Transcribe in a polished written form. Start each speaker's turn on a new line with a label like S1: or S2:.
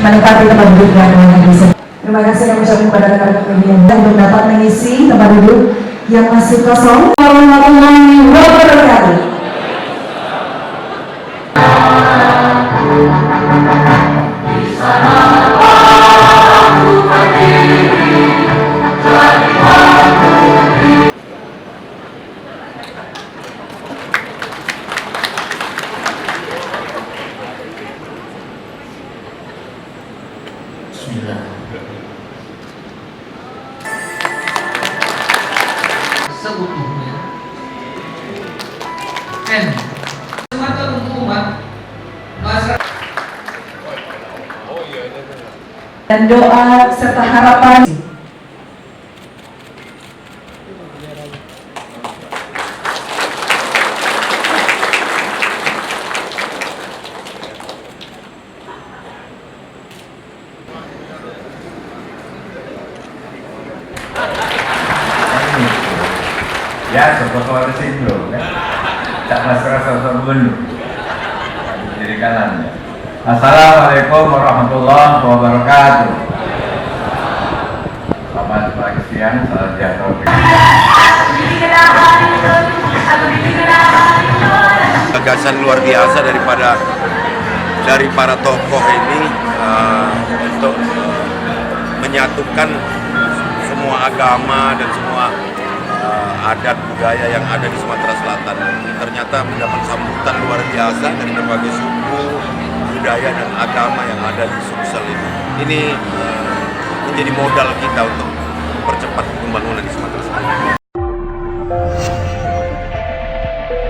S1: menempati tempat duduk yang bisa. Terima kasih kami ucapkan kepada rekan-rekan media yang dapat mengisi tempat duduk yang masih kosong. Warahmatullahi wabarakatuh.
S2: Seutuhnya dan semata umat masyarakat
S1: Dan doa serta harapan.
S3: Ya, soal sindrom kan, tak masalah soal belum. Jadi kanannya. Assalamualaikum warahmatullahi wabarakatuh. Selamat pagi siang, salam sejahtera.
S4: Gagasan luar biasa dari para tokoh ini untuk menyatukan semua agama dan semua adat budaya yang ada di Sumatera Selatan. Ternyata mendapat sambutan luar biasa dari berbagai suku, budaya dan agama yang ada di Sumsel ini. Ini menjadi modal kita untuk mempercepat